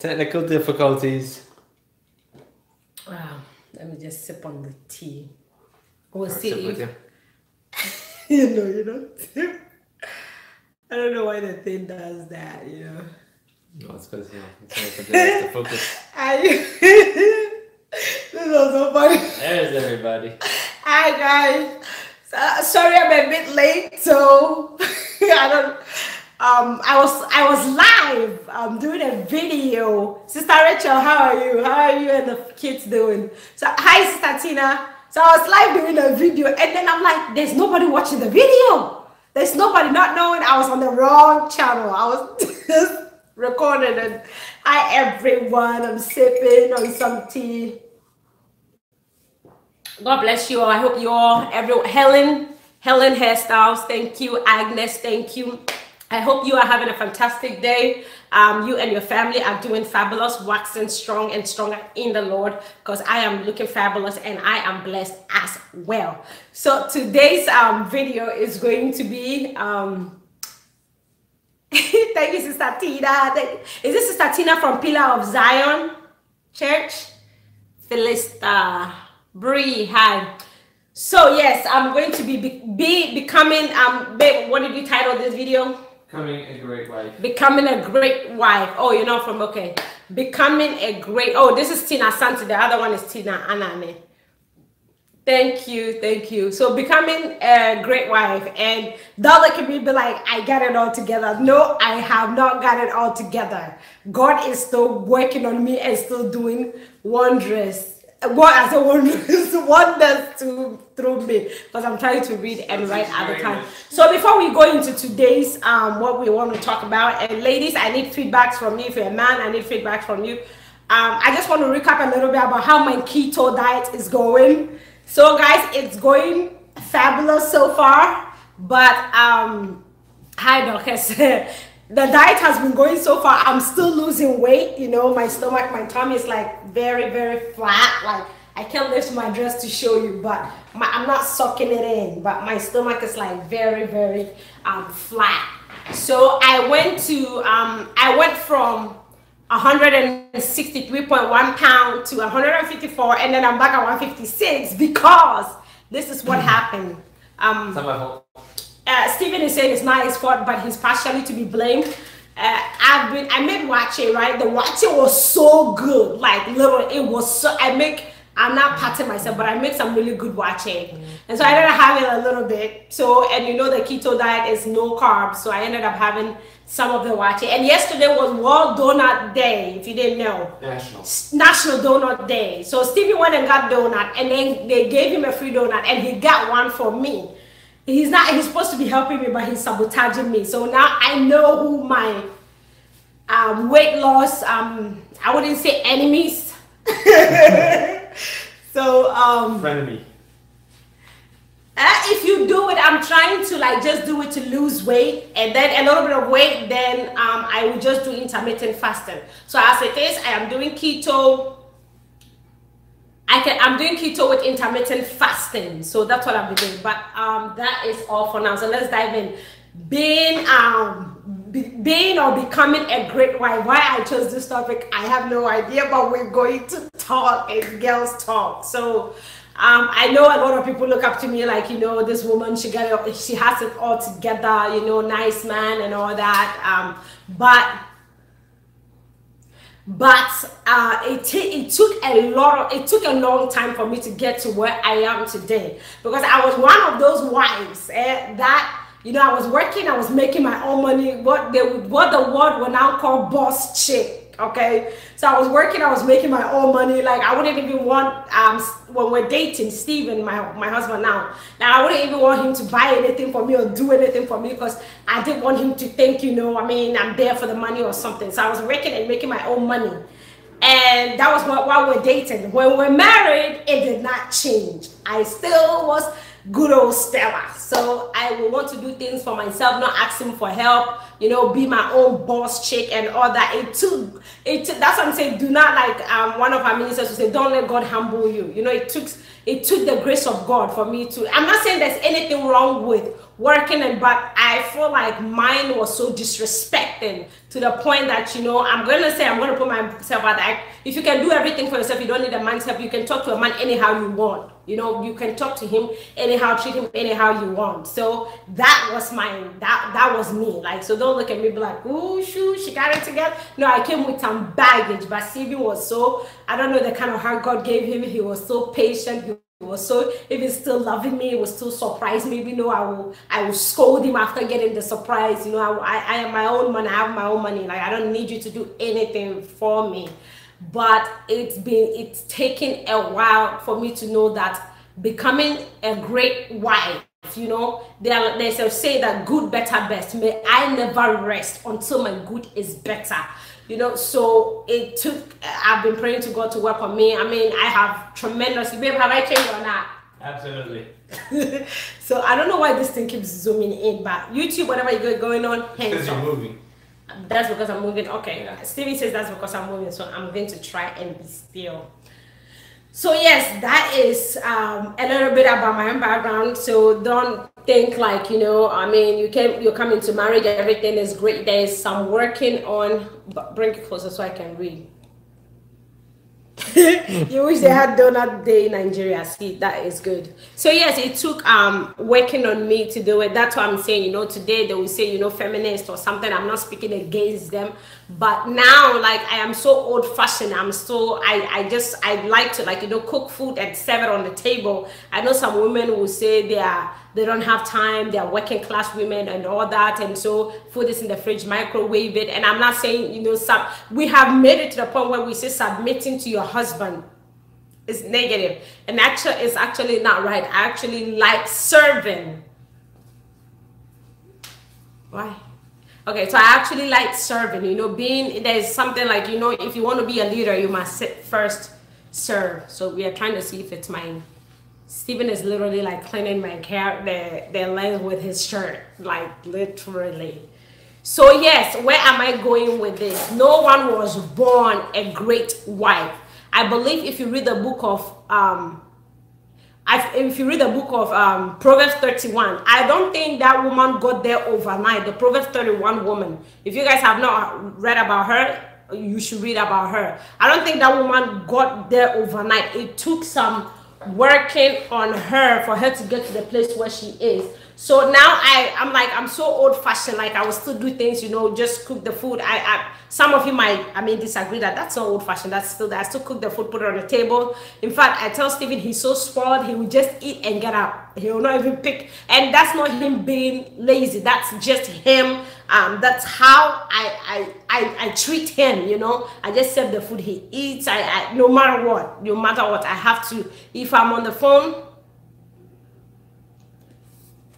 Technical difficulties. Wow. Let me just sip on the tea. We'll see Sip with if... you. you know. I don't know why the thing does that, you know. No, it's because, it's to focus. This was so funny. There's everybody. Hi, guys. Sorry I'm a bit late, so I was live doing a video. Sister Rachel, how are you? How are you and the kids doing? So hi, Sister Tina. So I was live doing a video, and then I'm like, there's nobody watching the video. There's nobody, not knowing I was on the wrong channel. I was just recording and hi everyone. I'm sipping on some tea. God bless you all. I hope you all, Helen Hairstyles, thank you. Agnes, thank you. I hope you are having a fantastic day. You and your family are doing fabulous, waxing strong and stronger in the Lord, because I am looking fabulous and I am blessed as well. So today's video is going to be, thank you, Sister Tina. Is this Sister Tina from Pillar of Zion Church? Philista, Bree, hi. So yes, I'm going to be becoming, babe, what did you title this video? Becoming a great wife. Becoming a great wife. Oh, you're not from, okay. Becoming a great, oh, this is Tina Santi. The other one is Tina Anane. Thank you, thank you. So becoming a great wife. And the other can be like, I got it all together. No, I have not got it all together. God is still working on me and still doing wonders. What I say wonders through me, because I'm trying to read and write at the time. So before we go into today's what we want to talk about, and ladies, I need feedbacks from you. If you're a man, I need feedback from you. I just want to recap a little bit about how my keto diet is going. So guys, it's going fabulous so far, but hi Dorcas. The diet has been going so far. I'm still losing weight. You know, my stomach, my tummy is like very, very flat. Like I can't lift my dress to show you, but I'm not sucking it in. But my stomach is like very, very flat. So I went from 163.1 pounds to 154, and then I'm back at 156 because this is what happened. It's not my fault. Stephen is saying it's not his fault, but he's partially to be blamed. I made wache, right? The wache was so good, like literally, it was so. I'm not patting myself, but I make some really good wache, and so I ended up having a little bit. So, and you know, the keto diet is no carbs, so I ended up having some of the wache. And yesterday was World Donut Day, if you didn't know. National Donut Day. So Stevie went and got donut, and then they gave him a free donut, and he got one for me. He's supposed to be helping me, but he's sabotaging me. So now I know who my weight loss, I wouldn't say enemies. So frenemy. If you do it, I'm trying to like just do it to lose weight, and then a little bit of weight, then I will just do intermittent fasting. So as it is, I am doing keto. I'm doing keto with intermittent fasting, so that's what I'm doing. But that is all for now. So let's dive in. Being or becoming a great wife. Why I chose this topic, I have no idea, but we're going to talk. It's girls talk. So I know a lot of people look up to me like, you know, this woman, she has it all together, you know, nice man and all that. But it took a long time for me to get to where I am today, because I was one of those wives that, you know, I was working, I was making my own money, what the world will now call boss chick. Okay, so I was working, I was making my own money. Like I wouldn't even want when we're dating, Steven, my husband now, I wouldn't even want him to buy anything for me or do anything for me, because I didn't want him to think, you know, I mean, I'm there for the money or something. So I was working and making my own money, and that was while we're dating. When we're married, it did not change. I still was good old Stella. So I will want to do things for myself, not asking for help, you know, be my own boss chick and all that. It took that's what I'm saying. Do not, like one of our ministers would say, don't let God humble you. You know, it took the grace of God for me to, I'm not saying there's anything wrong with working, but I feel like mine was so disrespecting to the point that, you know, I'm going to put myself out there. If you can do everything for yourself, you don't need a man's help. You can talk to a man anyhow you want. You know, you can talk to him anyhow, treat him anyhow you want. So that was that was me. Like, so don't look at me be like, oh shoot, she got it together. No, I came with some baggage, but Stevie was so, I don't know the kind of heart God gave him. He was so patient. He was so, if he's still loving me, it was still surprised me. You know, I will scold him after getting the surprise. You know, I am my own money. I have my own money. Like, I don't need you to do anything for me. But it's taken a while for me to know that becoming a great wife, you know, there's a say that good, better, best. May I never rest until my good is better. You know, so it took, I've been praying to God to work on me. I mean, I have tremendously, babe, have I changed or not? Absolutely. So I don't know why this thing keeps zooming in, but YouTube, whatever you got going on, because you're moving. That's because I'm moving. Okay, yeah. Stevie says that's because I'm moving, so I'm going to try and be still. So yes, that is a little bit about my own background. So don't think like, you know, I mean, you're coming to marriage, everything is great. There's some working on, but bring it closer so I can read. You wish they had donut day in Nigeria. See, that is good. So yes, it took working on me to do it. That's what I'm saying. You know, today they will say, you know, feminist or something. I'm not speaking against them, but now, like, I am so old-fashioned. I'm so I like to, like, you know, cook food and serve it on the table. I know some women will say they don't have time, they're working class women and all that, and so food is in the fridge, microwave it. And I'm not saying, you know, we have made it to the point where we say submitting to your husband is negative, and it's actually not right. I actually like serving. Why? Okay, so I actually like serving, you know, there's something like, you know, if you want to be a leader, you must sit first, serve. So we are trying to see if it's mine. Stephen is literally like cleaning my hair, the lens with his shirt, like literally. So yes, where am I going with this? No one was born a great wife. I believe if you read the book of Proverbs 31, I don't think that woman got there overnight. The Proverbs 31 woman. If you guys have not read about her, you should read about her. I don't think that woman got there overnight. It took some working on her for her to get to the place where she is. So now I'm so old-fashioned. Like, I will still do things, you know, just cook the food. Some of you might, disagree that that's so old-fashioned. I still cook the food, put it on the table. In fact, I tell Stephen he's so spoiled, he will just eat and get up. He will not even pick. And that's not him being lazy. That's just him. That's how I treat him, you know. I just serve the food, he eats. No matter what, I have to. If I'm on the phone,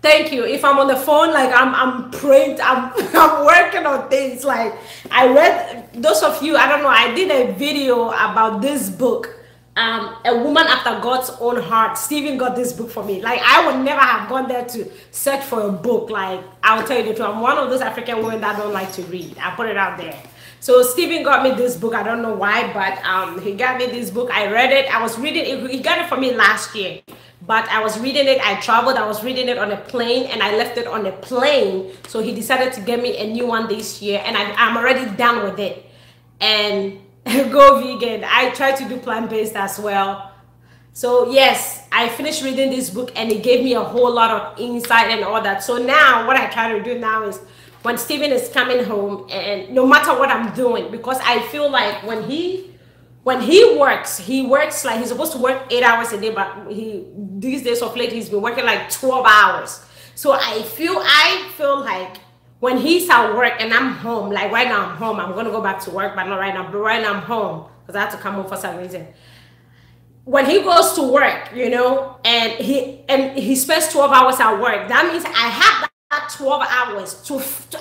thank you. If I'm on the phone, like I'm praying, I'm working on things. Like, I read, those of you, I don't know, I did a video about this book, A Woman After God's Own Heart. Stephen got this book for me. Like, I would never have gone there to search for a book. Like, I'll tell you the truth, I'm one of those African women that don't like to read. I put it out there. So Stephen got me this book. I don't know why, but he got me this book. I read it. I was reading it. He got it for me last year, but I was reading it. I traveled. I was reading it on a plane, and I left it on a plane. So he decided to get me a new one this year, and I'm already done with it. And go vegan. I try to do plant-based as well. So yes, I finished reading this book, and it gave me a whole lot of insight and all that. So now what I try to do now is, when Stephen is coming home, and no matter what I'm doing, because I feel like when he works like he's supposed to work 8 hours a day, but these days of late he's been working like 12 hours. So I feel like when he's at work and I'm home, like right now I'm home, I'm gonna go back to work, but not right now. But right now I'm home because I have to come home for some reason. When he goes to work, you know, and he spends 12 hours at work, that means I have that 12 hours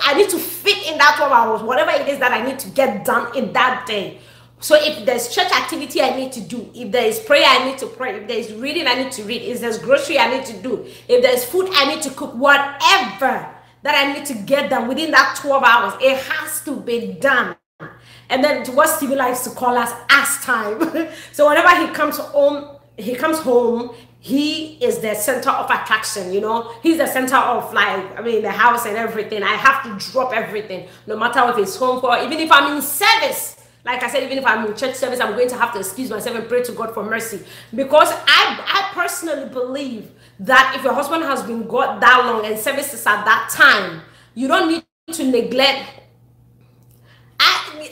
I need to fit in that 12 hours, whatever it is that I need to get done in that day. So if there's church activity I need to do, if there is prayer I need to pray, if there is reading I need to read, if there's grocery I need to do, if there's food I need to cook, whatever that I need to get done within that 12 hours, it has to be done. And then what Stevie likes to call us ass time. So whenever he comes home, he is the center of attraction, you know. He's the center of, like, I mean, the house and everything. I have to drop everything, no matter if it's home for, even if I'm in service. Like I said, even if I'm in church service, I'm going to have to excuse myself and pray to God for mercy. Because I personally believe that if your husband has been God that long and service is at that time, you don't need to neglect.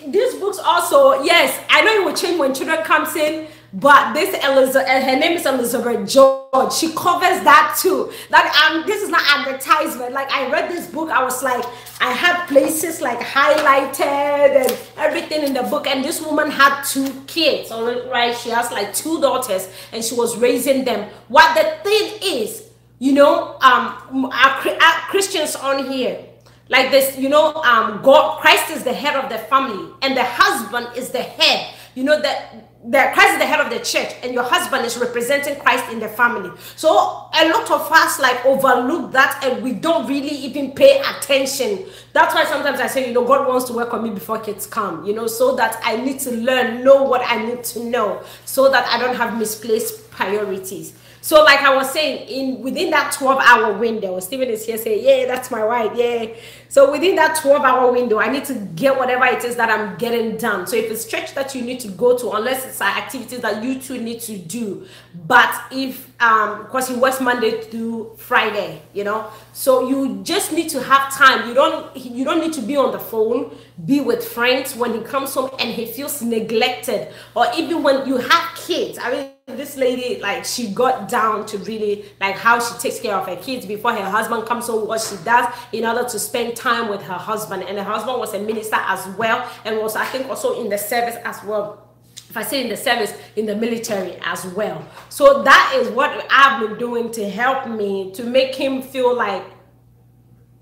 These books also, yes, I know it will change when children comes in, but this Elizabeth, her name is Elizabeth George, she covers that too. That this is not advertisement. Like, I read this book, I was like, I had places like highlighted and everything in the book, and this woman had 2 kids, right? She has like 2 daughters and she was raising them. What the thing is, you know, our Christians on here, like this, you know, God, Christ is the head of the family, and the husband is the head. You know that Christ is the head of the church, and your husband is representing Christ in the family. So a lot of us like overlook that, and we don't really even pay attention. That's why sometimes I say, you know, God wants to work on me before kids come, you know, so that I need to know what I need to know, so that I don't have misplaced priorities. So like I was saying, within that 12-hour window, Stephen is here saying, yeah, that's my wife, yeah. So within that 12-hour window, I need to get whatever it is that I'm getting done. So if it's church that you need to go to, unless it's activities that you two need to do, but if, because he works Monday through Friday, you know, so you just need to have time. You don't need to be on the phone, be with friends when he comes home and he feels neglected, or even when you have kids. I mean, this lady, like, she got down to really like how she takes care of her kids before her husband comes home, what she does in order to spend time with her husband. And her husband was a minister as well, and was, I think, also in the service as well. If I say in the service, in the military as well. So that is what I've been doing to help me, to make him feel like,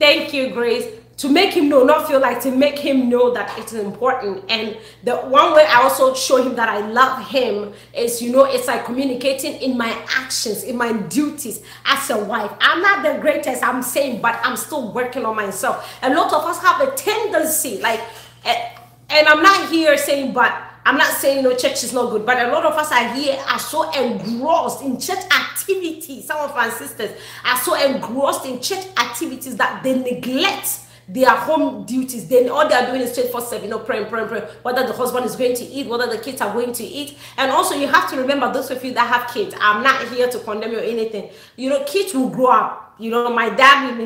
thank you, Grace, to make him know, not feel like, to make him know that it's important. And the one way I also show him that I love him is, you know, it's like communicating in my actions, in my duties as a wife. I'm not the greatest, I'm saying, but I'm still working on myself. A lot of us have a tendency, like, and I'm not here saying, but I'm not saying no, church is not good, but a lot of us are here are so engrossed in church activities. Some of our sisters are so engrossed in church activities that they neglect their home duties. Then all they are doing is 24/7, you know, praying, whether the husband is going to eat, whether the kids are going to eat. And also you have to remember, those of you that have kids, I'm not here to condemn you or anything. You know, kids will grow up. You know, my dad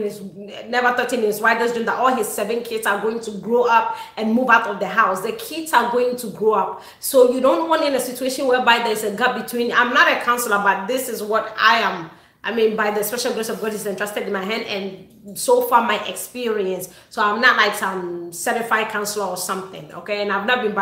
never thought in his wildest dream that all his 7 kids are going to grow up and move out of the house. The kids are going to grow up. So you don't want in a situation whereby there's a gap between, I'm not a counselor, but this is what I am. I mean, by the special grace of God is entrusted in my hand, and so far my experience. So I'm not like some certified counselor or something, okay? And I've not been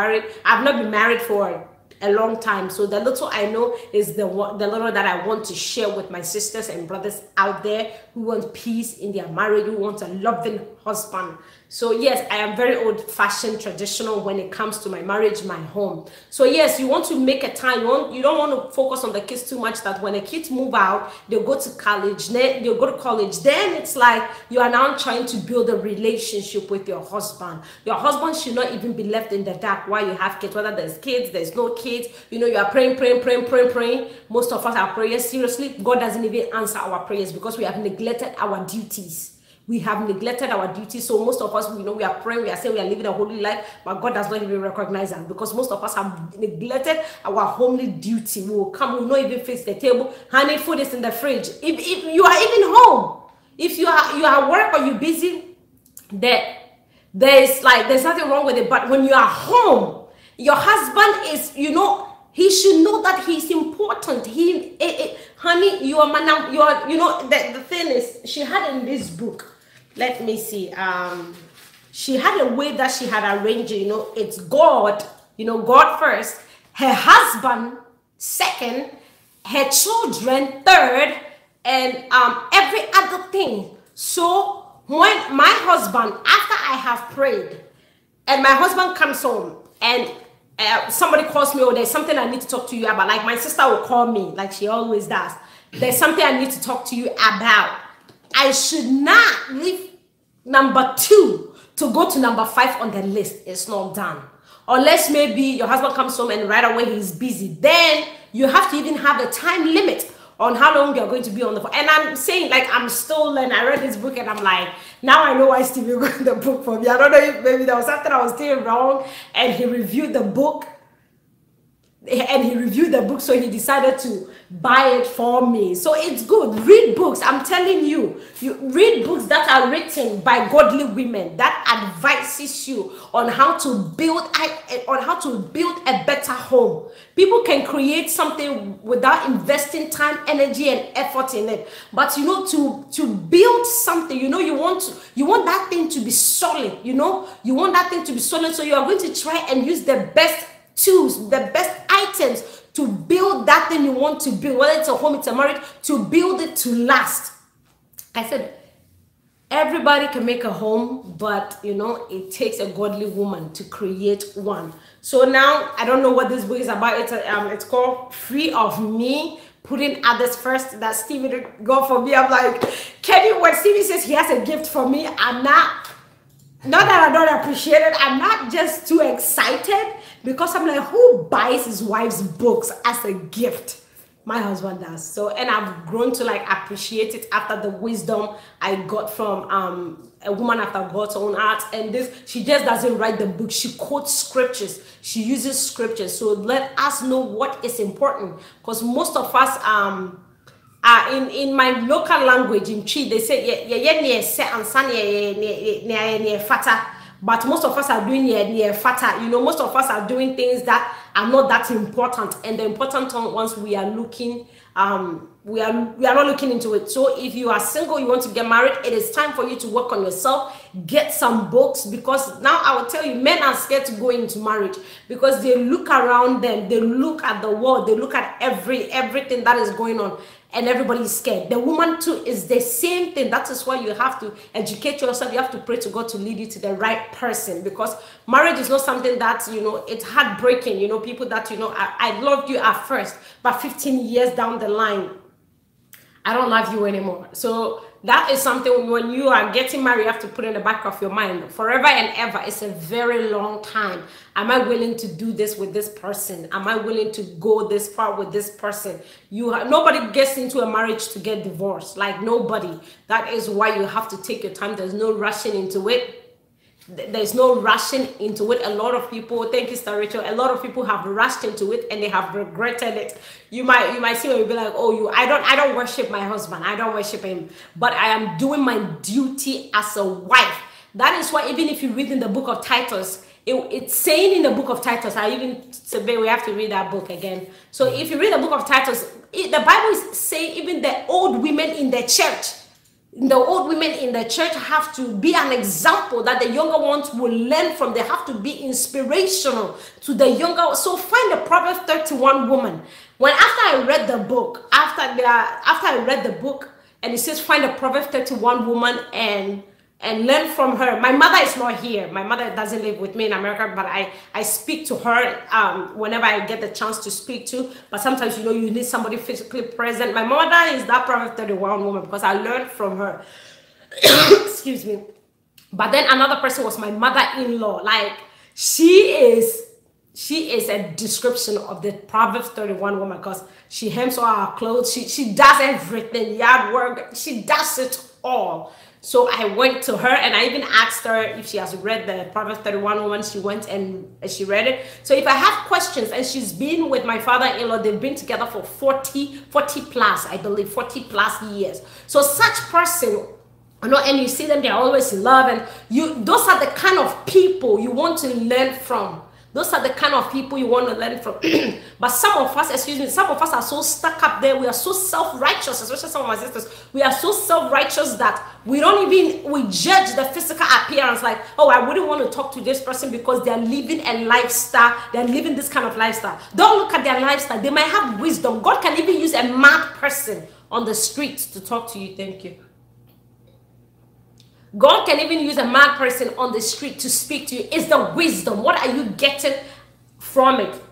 married for a long time. So the little I know is the little that I want to share with my sisters and brothers out there who want peace in their marriage, who want a loving husband. So yes, I am very old-fashioned, traditional when it comes to my marriage, my home. So yes, you want to make a time. You don't want to focus on the kids too much, that when the kids move out, they go to college, then it's like you are now trying to build a relationship with your husband. Your husband should not even be left in the dark while you have kids, whether there's kids, there's no kids. You know, you are praying. Most of us are praying seriously. God doesn't even answer our prayers because we have neglected our duties. We have neglected our duties. So most of us, you know, we are praying, we are saying we are living a holy life, but God does not even recognize us because most of us have neglected our homely duty. We will come, we will not even face the table. Honey, food is in the fridge. If you are even home, if you are at work or you're busy, there's nothing wrong with it. But when you are home, your husband is, you know, he should know that he's important. Honey, you are, you know, the thing is, she had in this book, let me see, she had a way that she had arranged it, you know, it's God, you know, God first, her husband second, her children third, and every other thing. So when my husband, after I have prayed, and my husband comes home, and somebody calls me, or there's something I need to talk to you about. Like my sister will call me, like she always does. There's something I need to talk to you about. I should not leave number 2 to go to number 5 on the list. It's not done. Unless maybe your husband comes home and right away he's busy. Then you have to even have a time limit on how long you're going to be on the phone. And I'm saying, like, I'm still learning. I read this book and I'm like, now I know why Stevie wrote the book for me. I don't know if maybe there was something I was doing wrong, and he reviewed the book. So he decided to buy it for me. So it's good. Read books. I'm telling you, you read books that are written by godly women that advises you on how to build a better home. People can create something without investing time, energy, and effort in it. But you know, to build something, you know, you want that thing to be solid. You know, you want that thing to be solid. So you are going to try and use the best tools, the best items to build that thing you want to build, whether it's a home, it's a marriage, to build it to last. I said, everybody can make a home, but you know, it takes a godly woman to create one. So now, I don't know what this book is about. It's called Free of Me, Putting Others First. That Stevie got for me. I'm like, when Stevie says he has a gift for me, I'm not that I don't appreciate it, I'm not just too excited, because I'm like, who buys his wife's books as a gift? My husband does. So, and I've grown to like appreciate it after the wisdom I got from a woman after God's own heart. And this, she just doesn't write the book, she quotes scriptures, she uses scriptures. So let us know what is important, because most of us in my local language in Chi, they say but most of us are doing fata. You know, most of us are doing things that are not that important, and the important ones we are looking we are not looking into it. So if you are single, you want to get married, it is time for you to work on yourself, get some books, because now I will tell you, men are scared to go into marriage because they look around them, they look at the world, they look at everything that is going on, and everybody is scared. The woman too is the same thing. That is why you have to educate yourself. You have to pray to God to lead you to the right person, because marriage is not something that, you know, it's heartbreaking. You know, people that, you know, I loved you at first, but 15 years down the line, I don't love you anymore. So that is something, when you are getting married, you have to put in the back of your mind. Forever and ever, it's a very long time. Am I willing to do this with this person? Am I willing to go this far with this person? Nobody gets into a marriage to get divorced. Like, nobody. That is why you have to take your time. There's no rushing into it. There's no rushing into it. A lot of people, thank you, Interracial, a lot of people have rushed into it and they have regretted it. You might see, when you be like, oh, I don't worship my husband, I don't worship him, but I am doing my duty as a wife. That is why, even if you read in the book of Titus, it's saying in the book of Titus, I even say we have to read that book again. So if you read the book of Titus, the Bible is saying even the old women in the church, have to be an example that the younger ones will learn from. They have to be inspirational to the younger. So find the Proverbs 31 woman. When after I read the book, and it says find a Proverbs 31 woman and learn from her. My mother is not here. My mother doesn't live with me in America, but I speak to her whenever I get the chance to speak to. But sometimes, you know, you need somebody physically present. My mother is that Proverbs 31 woman because I learned from her. Excuse me. But then another person was my mother-in-law. Like, she is a description of the Proverbs 31 woman, because she hems all our clothes. She does everything, yard work. She does it all. So I went to her and I even asked her if she has read the Proverbs 31 woman. She went and she read it. So if I have questions, and she's been with my father-in-law, they've been together for 40 plus, I believe, 40 plus years. So such person, you know, and you see them, they're always in love, and those are the kind of people you want to learn from. Those are the kind of people you want to learn from. But some of us, some of us are so stuck up there. We are so self-righteous, especially some of my sisters. We are so self-righteous that we judge the physical appearance. Like, oh, I wouldn't want to talk to this person because they're living a lifestyle. They're living this kind of lifestyle. Don't look at their lifestyle. They might have wisdom. God can even use a mad person on the streets to talk to you. Thank you. God can even use a mad person on the street to speak to you. It's the wisdom. What are you getting from it.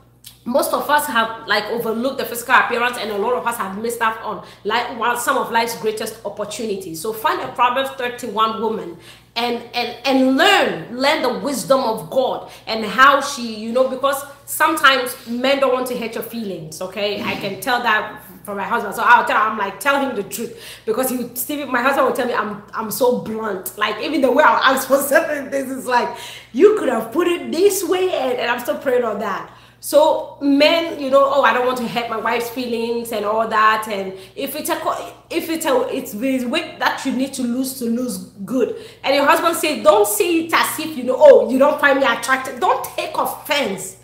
Most of us have like overlooked the physical appearance, and a lot of us have missed out on like some of life's greatest opportunities. So find a Proverbs 31 woman and learn the wisdom of God and how she, you know, because sometimes men don't want to hurt your feelings. Okay, I can tell that from my husband. So I'm like, tell him the truth, because my husband will tell me I'm so blunt. Like, even the way I'll ask for certain things is like, you could have put it this way, and I'm still praying on that. So men, you know, oh, I don't want to hurt my wife's feelings and all that. And if it's weight that you need to lose good, and your husband says, don't say it as if, you know, oh, you don't find me attractive. Don't take offense.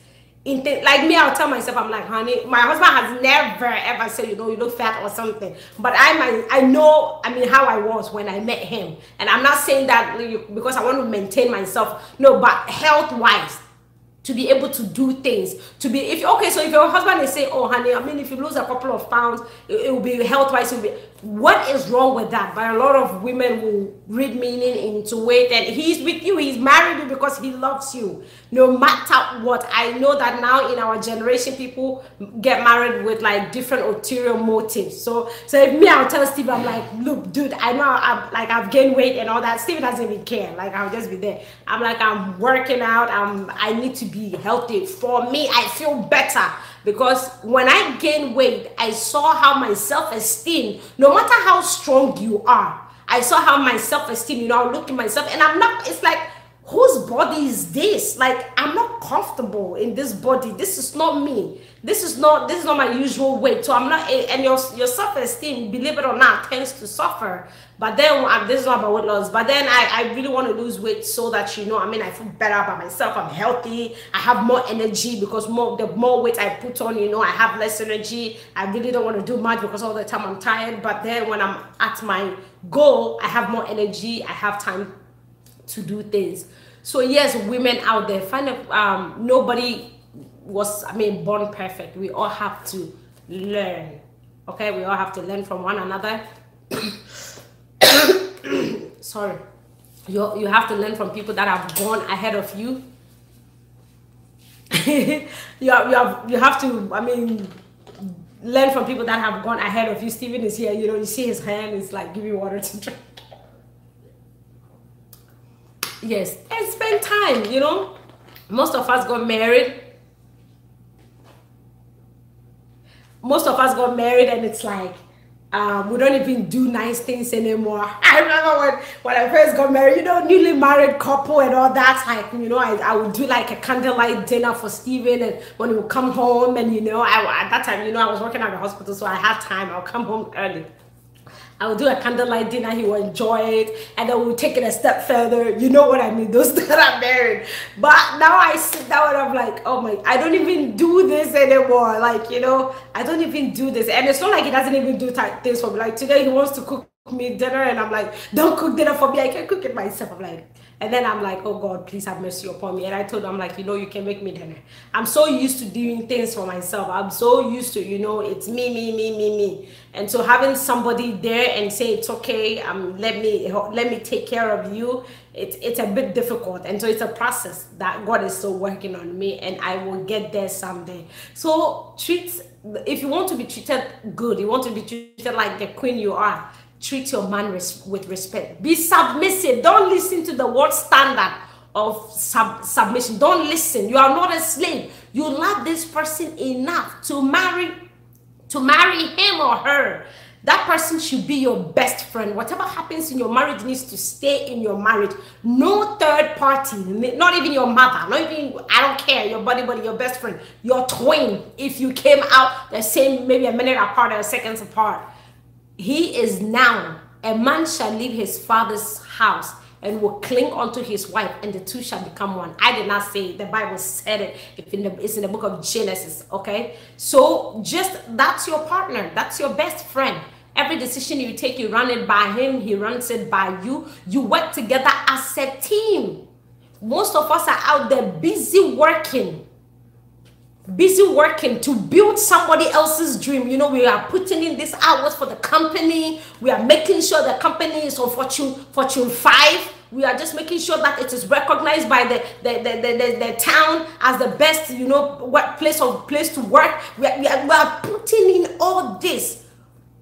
Like me, I'll tell myself, I'm like, honey, my husband has never ever said, you know, you look fat or something. But I know, I mean, how I was when I met him. And I'm not saying that because I want to maintain myself. No, but health-wise, to be able to do things, so if your husband is saying, oh honey, I mean, if you lose a couple of pounds, it will be health-wise, what is wrong with that? But a lot of women will read meaning into it, and he's with you, he's married you because he loves you, no matter what. I know that now in our generation, people get married with like different ulterior motives. So if me, I'll tell Steve, I'm like, look, dude, I know I've gained weight and all that. Steve doesn't even care. Like, I'll just be there. I'm like, I'm working out. I need to be healthy. For me, I feel better, because when I gained weight, I saw how my self-esteem, no matter how strong you are, I saw how my self-esteem, you know, I look at myself and I'm not, it's like, whose body is this? Like, I'm not comfortable in this body. This is not me. This is not my usual weight. So I'm not, and your self-esteem, believe it or not, tends to suffer. But then this is not about weight loss. But then I really want to lose weight so that, you know, I mean, I feel better about myself. I'm healthy. I have more energy, because the more weight I put on, you know, I have less energy. I really don't want to do much because all the time I'm tired. But then when I'm at my goal, I have more energy. I have time to do things. So yes, women out there, find a nobody was, I mean, born perfect. We all have to learn. Okay, we all have to learn from one another. Sorry, you have to learn from people that have gone ahead of you. you have to, I mean, learn from people that have gone ahead of you. Steven is here, you know, you see his hand, it's like, give me water to drink. Yes, and spend time, you know. Most of us got married. And it's like, we don't even do nice things anymore. I remember when I first got married, you know, newly married couple and all that, like, you know, I would do like a candlelight dinner for Steven, and when he would come home, and, you know, at that time, you know, I was working at the hospital, so I had time. I'll come home early. I would do a candlelight dinner, he would enjoy it, and then we'll take it a step further. You know what I mean? Those that are married. But now I sit down and I'm like, oh my, I don't even do this anymore. Like, you know, I don't even do this. And it's not like he doesn't even do things for me. Like today he wants to cook me dinner, and I'm like, don't cook dinner for me, I can cook it myself. I'm like, and then I'm like, oh God, please have mercy upon me. And I told him, I'm like, you know, you can make me dinner. I'm so used to doing things for myself. I'm so used to, you know, it's me. And so having somebody there and say, it's okay, let me take care of you, it's a bit difficult. And so it's a process that God is still working on me, and I will get there someday. So if you want to be treated good, you want to be treated like the queen you are, treat your man with respect. Be submissive. Don't listen to the world standard of submission. Don't listen. You are not a slave. You love this person enough to marry him or her. That person should be your best friend. Whatever happens in your marriage needs to stay in your marriage. No third party, not even your mother, not even, I don't care, your buddy, your best friend, your twin. If you came out the same, maybe a minute apart or seconds apart, he is now, a man shall leave his father's house and will cling unto his wife, and the two shall become one. I did not say it. The Bible said it. It's in the book of Genesis, okay? So that's your partner. That's your best friend. Every decision you take, you run it by him. He runs it by you. You work together as a team. Most of us are out there busy working to build somebody else's dream. You know, we are putting in these hours for the company. We are making sure the company is on Fortune 5. We are just making sure that it is recognized by the town as the best, you know, what place to work. We are putting in all this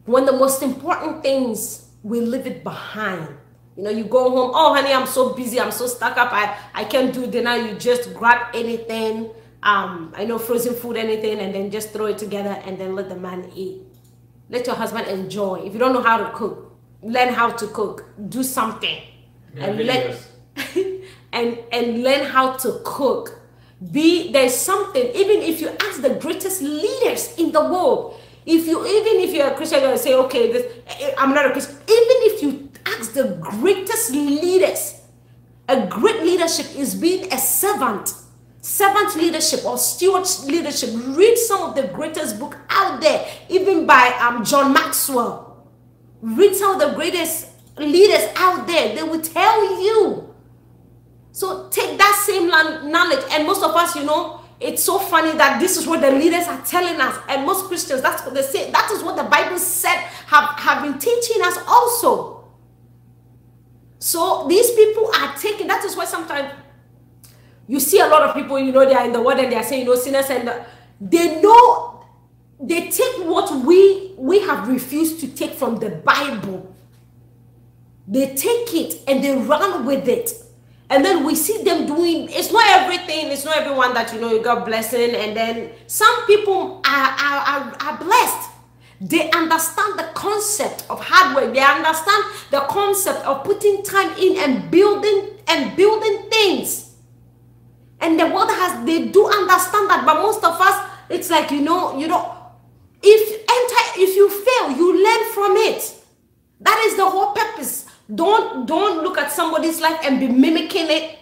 when the most important things, we leave it behind. You know, you go home, oh honey, I'm so busy, I'm so stuck up, I can't do dinner. You just grab anything, I know, frozen food, anything, and then just throw it together and then let the man eat. Let your husband enjoy. If you don't know how to cook, learn how to cook. Do something. Yeah, and learn how to cook. There's something, even if you ask the greatest leaders in the world, even if you're a Christian, you're gonna say, okay, I'm not a Christian. Even if you ask the greatest leaders, a great leadership is being a servant leadership or steward leadership. Read some of the greatest book out there, even by John Maxwell. Read some of the greatest leaders out there. They will tell you. So take that same knowledge. And most of us, you know, it's so funny that this is what the leaders are telling us, and most Christians, that's what they say. That is what the Bible said, have been teaching us also. So these people are taking, that is why sometimes you see a lot of people, you know, they are in the word and they are saying, you know, sinners, and they know, they take what we have refused to take from the Bible. They take it and they run with it. And then we see them doing, it's not everything, it's not everyone that, you know, you got blessing. And then some people are blessed. They understand the concept of hard work. They understand the concept of putting time in and building things. And the world they do understand that. But most of us, it's like, you know, if you fail, you learn from it. That is the whole purpose. Don't look at somebody's life and be mimicking it.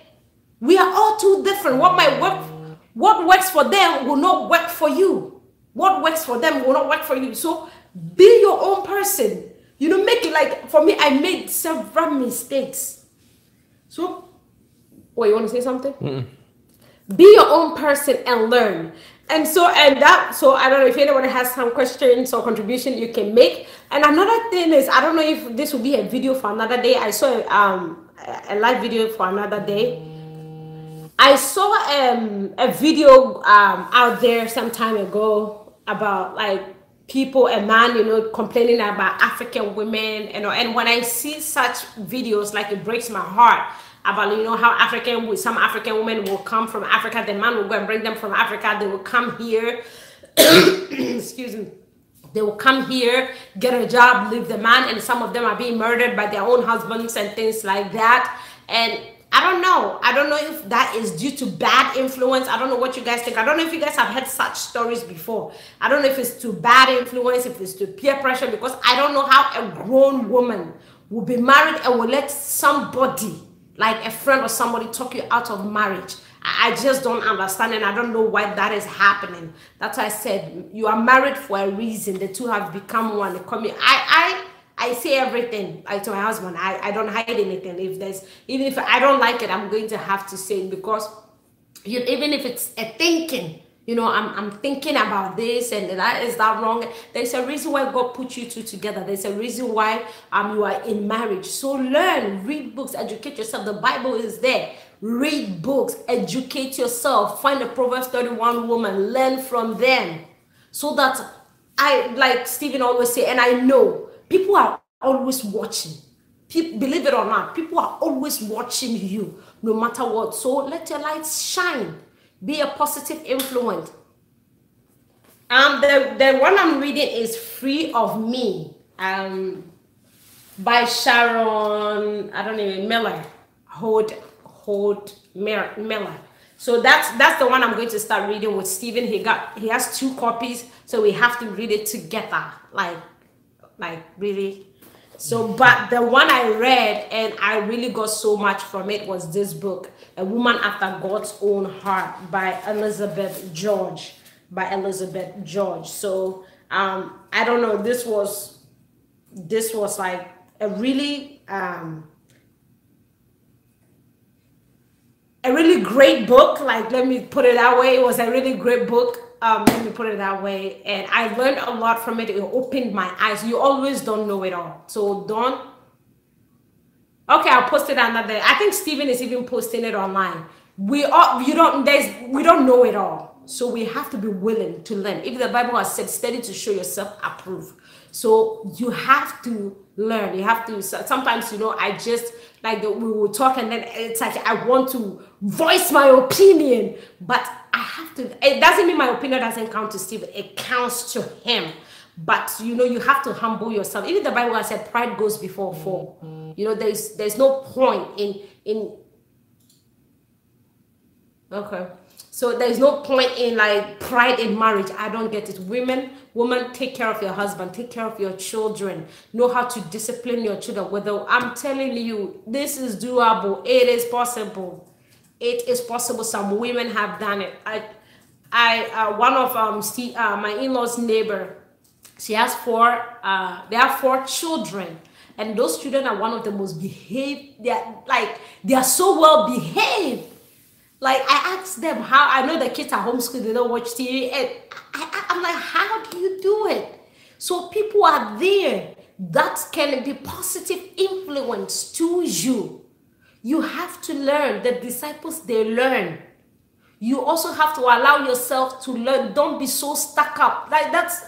We are all too different. What works for them will not work for you. What works for them will not work for you. So be your own person. You know, make it like, for me, I made several mistakes. So, you want to say something? Be your own person and learn. And so I don't know if anyone has some questions or contribution you can make. And another thing is, I don't know if this will be a video for another day. I saw a live video for another day. I saw a video out there some time ago about like a man, you know, complaining about African women, you know, and when I see such videos, like, it breaks my heart about, you know, how some African women will come from Africa, the man will go and bring them from Africa, they will come here, excuse me, they will come here, get a job, leave the man, and some of them are being murdered by their own husbands and things like that. And I don't know if that is due to bad influence. I don't know what you guys think. I don't know if you guys have heard such stories before. I don't know if it's to bad influence, if it's to peer pressure, because I don't know how a grown woman will be married and will let somebody, like a friend or somebody, talk you out of marriage. I just don't understand, and I don't know why that is happening. That's why I said, you are married for a reason. The two have become one. I say everything to my husband. I don't hide anything. Even if I don't like it, I'm going to have to say it, because even if it's a thinking, you know, I'm thinking about this and that, is that wrong? There's a reason why God put you two together. There's a reason why you are in marriage. So learn, read books, educate yourself. The Bible is there. Read books, educate yourself. Find a Proverbs 31 woman, learn from them, so that like Stephen always say, and I know people are always watching. Believe it or not, people are always watching you, no matter what. So let your light shine. Be a positive influence. The one I'm reading is Free of Me, by Sharon, I don't know, Miller, Miller. So that's the one I'm going to start reading with Stephen. He has 2 copies, so we have to read it together, like really. So, but the one I read and I really got so much from it was this book, A Woman After God's Own Heart, by Elizabeth George. So I don't know, this was like a really great book. Like, let me put it that way. It was a really great book. Let me put it that way. And I learned a lot from it. It opened my eyes. You always don't know it all. So don't Okay, I'll post it another. I think Stephen is even posting it online. We don't know it all, so we have to be willing to learn. If the Bible has said, "Study to show yourself approved," so you have to learn. You have to. Sometimes, I just we will talk, and then it's like I want to voice my opinion, but I have to. It doesn't mean my opinion doesn't count to Stephen. It counts to him. But you have to humble yourself. Even the Bible has said, "Pride goes before a fall." There's no point in okay. So there's no point in pride in marriage. I don't get it. Woman, take care of your husband, take care of your children, know how to discipline your children. Whether I'm telling you, this is doable. It is possible. It is possible. Some women have done it. One of my in-laws' neighbor. She has they have 4 children, and those children are one of the most behaved. They are so well behaved. Like, I asked them how. I know the kids are homeschooled, they don't watch TV, and I'm like, how do you do it? So people are there that can be positive influence to you. You have to learn. The disciples, they learn. You also have to allow yourself to learn. Don't be so stuck up. That's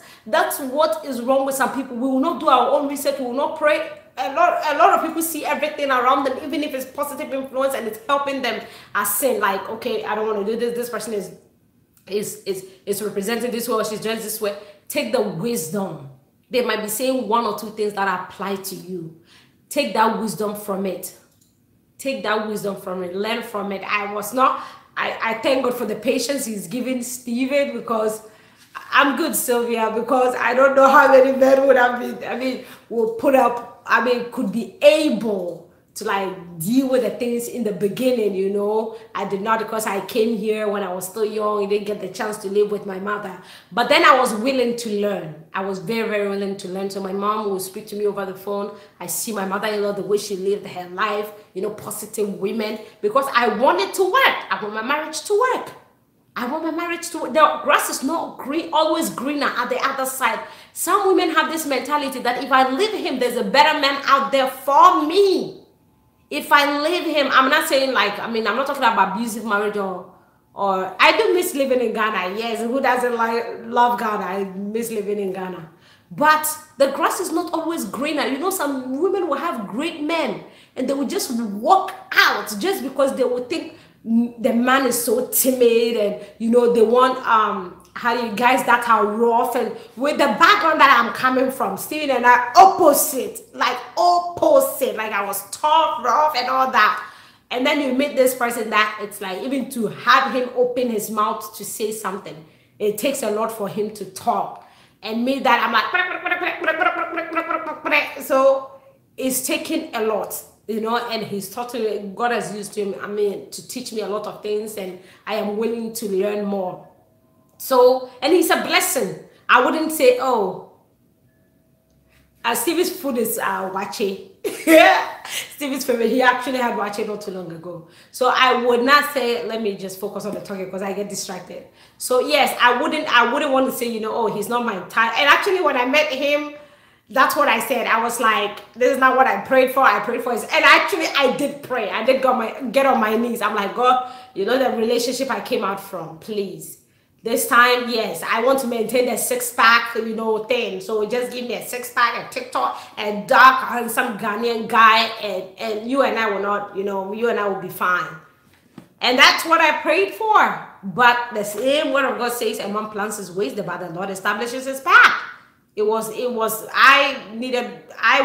what is wrong with some people. We will not do our own research. We will not pray. A lot of people see everything around them, even if it's positive influence and it's helping them, as sin. Like, okay, I don't want to do this. This person is representing this way, or she's dressed this way. Take the wisdom. They might be saying 1 or 2 things that apply to you. Take that wisdom from it. Take that wisdom from it. Learn from it. I thank God for the patience he's giving Stephen, because I'm good, Sylvia, because I don't know how many men would have been, could be able to deal with the things in the beginning, I did not, because I came here when I was still young. I didn't get the chance to live with my mother. But then I was willing to learn. I was very, very willing to learn. So my mom would speak to me over the phone. I see my mother-in-law, the way she lived her life, positive women, because I wanted to work. I want my marriage to work. I want my marriage to work. The grass is not always greener at the other side. Some women have this mentality that if I leave him, there's a better man out there for me. If I leave him, I'm not saying I'm not talking about abusive marriage or I do miss living in Ghana. Yes, who doesn't love Ghana? I miss living in Ghana. But the grass is not always greener. Some women will have great men and they will just walk out just because they will think the man is so timid, and they want guys that are rough, and with the background that I'm coming from, Stephen and I opposite. I was tough, rough, and all that. And then you meet this person that it's even to have him open his mouth to say something, it takes a lot for him to talk. And me, that I'm so it's taking a lot. And he's totally, God has used him, to teach me a lot of things, and I am willing to learn more. So, and he's a blessing. I wouldn't say, Stevie's food is wache. Stevie's favorite. He actually had wache not too long ago. So I would not say, let me just focus on the talking because I get distracted. So yes, I wouldn't want to say, he's not my type. And actually when I met him, that's what I said. I was like, this is not what I prayed for. I prayed for his, and actually I did pray. I did get on my knees. I'm like, God, the relationship I came out from, please. This time, yes, I want to maintain the 6-pack, thing. So just give me a 6-pack, a TikTok, a dark, handsome Ghanaian guy, and you and I will not, you and I will be fine. And that's what I prayed for. But the same word of God says, a man plants his ways, but the Lord establishes his path. I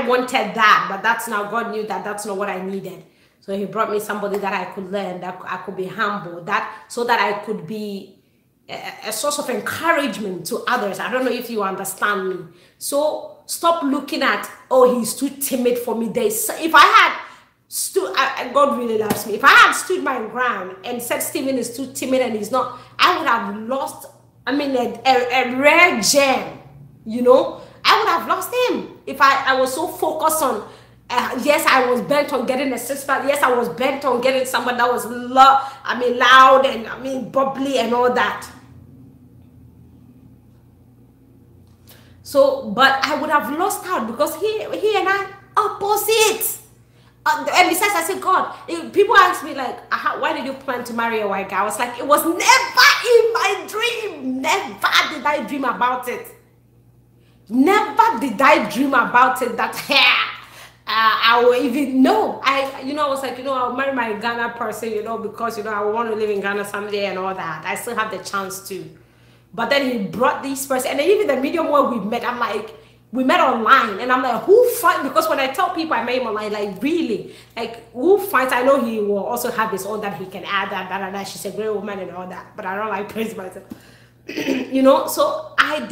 wanted that, but that's now, God knew that that's not what I needed. So he brought me somebody that I could learn, that I could be humble, so that I could be a source of encouragement to others. I don't know if you understand me. So stop looking at, he's too timid for me. If I had stood, God really loves me. If I had stood my ground and said Stephen is too timid and he's not, I would have lost, a rare gem. I would have lost him if I was so focused on, yes, I was bent on getting a sister. Yes, I was bent on getting someone that was loud and bubbly and all that. So, but I would have lost out because he and I opposite. And besides, I said, God, people ask me like, why did you plan to marry a white guy? I was like, it was never in my dream. Never did I dream about it. Never did I dream about it that I will even know. I was like, I'll marry my Ghana person, because, I want to live in Ghana someday and all that. I still have the chance to. But then he brought this person, and then even the medium where we met, I'm like, we met online, and I'm like, who finds, because when I tell people I met him online, like, really, like, who finds, I know he will also have his own that he can add that, she's a great woman and all that, but I don't like praise myself. So I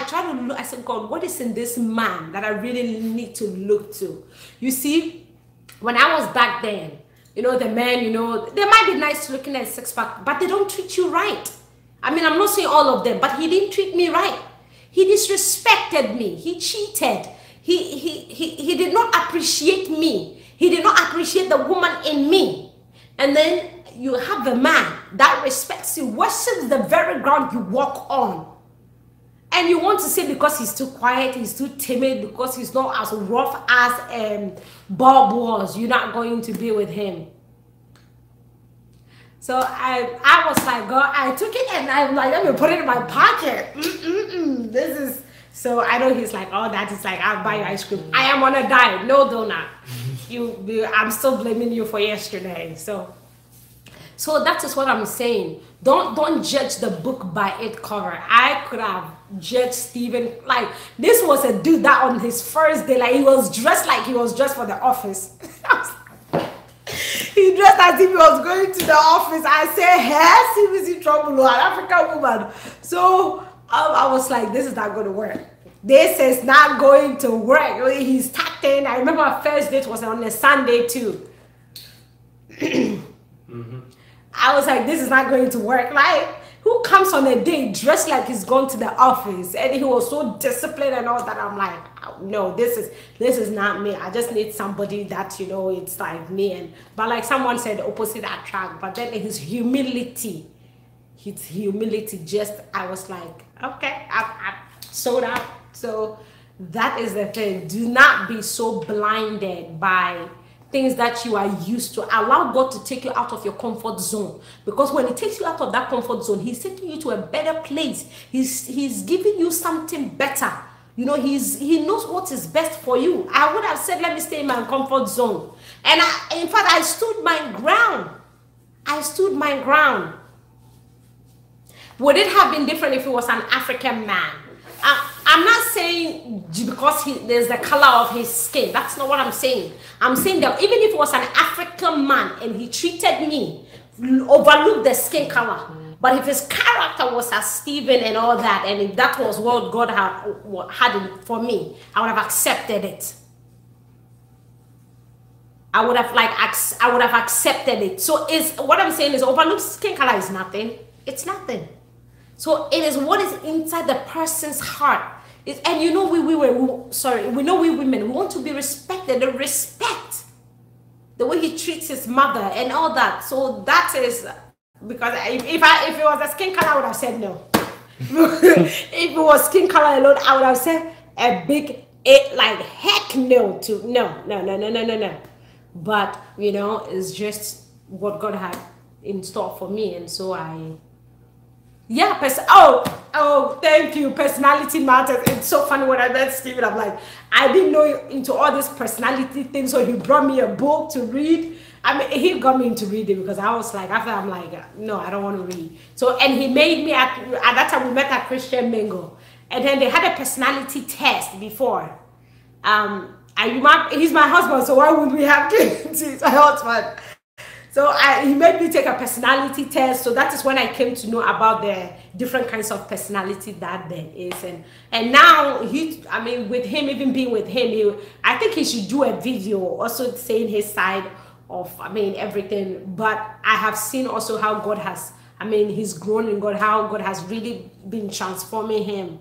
tried to look, I said, God, what is in this man that I really need to look to? You see, when I was back then, the men, they might be nice looking at six-pack, but they don't treat you right. I mean, I'm not saying all of them, but he didn't treat me right. He disrespected me. He cheated. He did not appreciate me. He did not appreciate the woman in me. And then you have the man that respects you, worships the very ground you walk on. And you want to say because he's too quiet, he's too timid, because he's not as rough as Bob was, you're not going to be with him. So I was like, God, I took it and I'm like, let me put it in my pocket. This is, so I know he's like, oh, that is like, I'll buy you ice cream. I am on a diet, no donut. I'm still blaming you for yesterday. So that is what I'm saying. Don't judge the book by its cover. I could have judged Stephen, like, this was a dude that on his first day, like, he was dressed like he was dressed for the office. He dressed as if he was going to the office. I said, yes, he was in trouble, an African woman. So I was like, this is not going to work. This is not going to work. He's tucked in. I remember our first date was on a Sunday too. I was like, this is not going to work. Like, who comes on a date dressed like he's going to the office? And he was so disciplined and all that. I'm like, no, this is not me. I just need somebody that, it's like me. But like someone said, opposite attract. But then his humility just, I was like, okay, I sold out. So that is the thing. Do not be so blinded by things that you are used to. Allow God to take you out of your comfort zone, because when he takes you out of that comfort zone, he's taking you to a better place. He's giving you something better. He knows what is best for you. I would have said, let me stay in my comfort zone, and in fact I stood my ground. Would it have been different if it was an African man? I'm not saying because there's the color of his skin. That's not what I'm saying. I'm saying that even if it was an African man and he treated me, overlooked the skin color, but if his character was as Stephen and all that, and if that was what God had for me, I would have accepted it. I would have accepted it. So what I'm saying is, overlooked skin color is nothing. It's nothing. So it is what is inside the person's heart. And we know we women, we want to be respected. The respect, the way he treats his mother and all that. So that is, because if it was the skin color, I would have said no. If it was skin color alone, I would have said a big like heck no to no. But it's just what God had in store for me, and so thank you. Personality matters. It's so funny when I met Stephen. I'm like, I didn't know you into all this personality things, so he brought me a book to read. I mean, he got me into reading because I was like, after I'm like, no, I don't want to read. So, and he made me at that time we met at Christian Mingle, and then they had a personality test before. He's my husband, so why would we have kids? He's my husband. So he made me take a personality test. So that is when I came to know about the different kinds of personality that there is. And now with him, even being with him, I think he should do a video also saying his side of, everything. But I have seen also how God has, he's grown in God, how God has really been transforming him.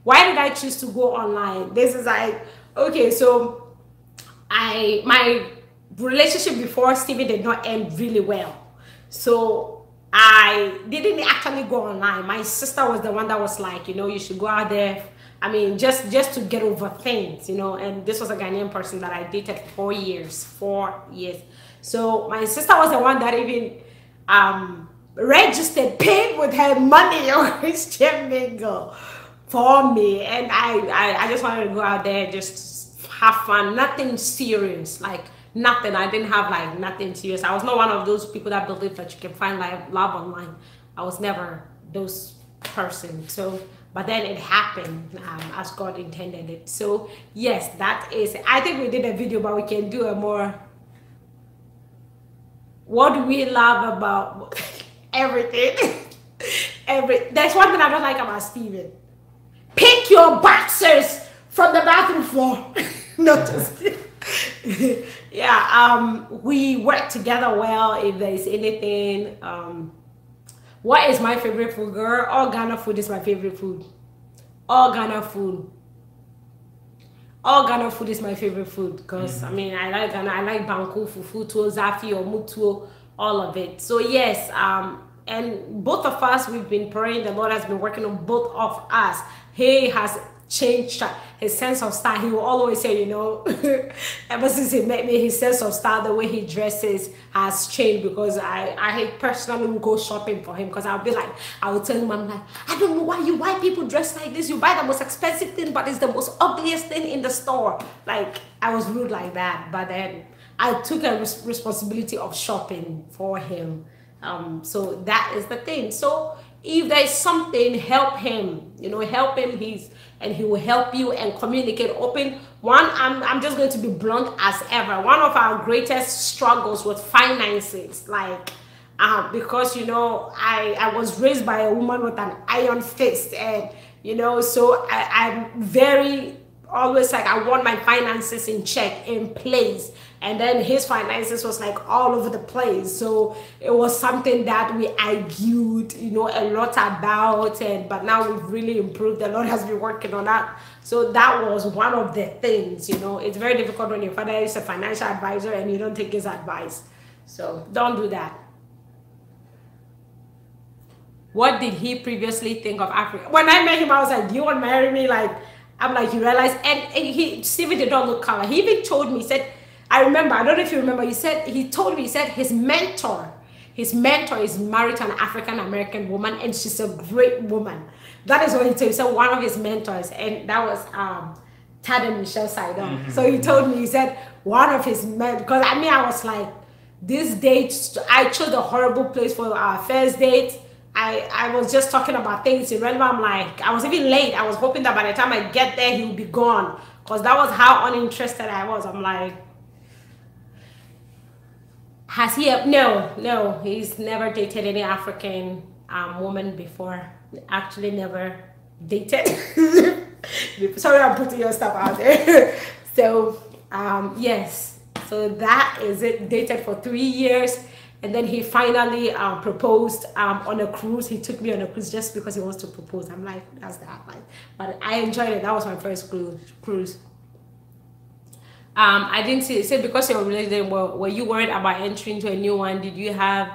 Why did I choose to go online? This is like, okay, so my relationship before Stevie did not end really well, so I didn't actually go online. My sister was the one that was like, you should go out there I mean, just to get over things, you know. And this was a Ghanaian person that I dated 4 years, 4 years. So my sister was the one that even registered, paid with her money on Christian Mingle for me. And I just wanted to go out there and just have fun, nothing serious, like nothing. I didn't have like nothing serious. I was not one of those people that believe that you can find love online. I was never those person. So but then it happened as God intended it. So yes, that is, I think we did a video, but we can do a more, what do we love about everything. There's one thing I don't like about Steven. Pick your boxers from the bathroom floor. Not just yeah, we work together well. If there's anything, what is my favorite food, girl? All Ghana food is my favorite food. All Ghana food. All Ghana food is my favorite food because I mean, I like Ghana. I like banku, fufu, tuo, zafi, or mutuo, all of it. So yes, and both of us, we've been praying. The Lord has been working on both of us. He has changed his sense of style. He will always say, you know, ever since he met me, his sense of style, the way he dresses has changed, because I personally will go shopping for him, because I'll be like, I will tell him, I'm like, I don't know why you white people dress like this. You buy the most expensive thing, but it's the most ugliest thing in the store. Like, I was rude like that, but then I took a responsibility of shopping for him. So that is the thing. So if there's something, help him, you know, help him. And he will help you and communicate open. One, I'm just going to be blunt as ever. One of our greatest struggles with finances, like, because, you know, I was raised by a woman with an iron fist, and, you know, so I'm very, always like, I want my finances in check, in place. And then his finances was like all over the place. So it was something that we argued, you know, a lot about. But now we've really improved. The Lord has been working on that. So that was one of the things, you know. It's very difficult when your father is a financial advisor and you don't take his advice. So don't do that. What did he previously think of Africa? When I met him, I was like, do you want to marry me? Like, I'm like, you realize? And Stephen did not look color. He even told me, he said, I remember, I don't know if you remember, he told me his mentor is married to an African-American woman, and she's a great woman. That is what he told me. He said one of his mentors, and that was Tad and Michelle Saidon. So he told me, he said one of his men, because I mean, I was like, this date, I chose a horrible place for our first date. I was just talking about things irrelevant. I'm like, I was even late. I was hoping that by the time I get there, he would be gone, because that was how uninterested I was. I'm like, has he? No, he's never dated any African woman before. Actually, never dated. Sorry, I'm putting your stuff out there. So, yes. So that is it. Dated for 3 years. And then he finally proposed on a cruise. He took me on a cruise just because he wants to propose. I'm like, that's that. Like, but I enjoyed it. That was my first cruise. I didn't say because you're related. Were you worried about entering into a new one? Did you have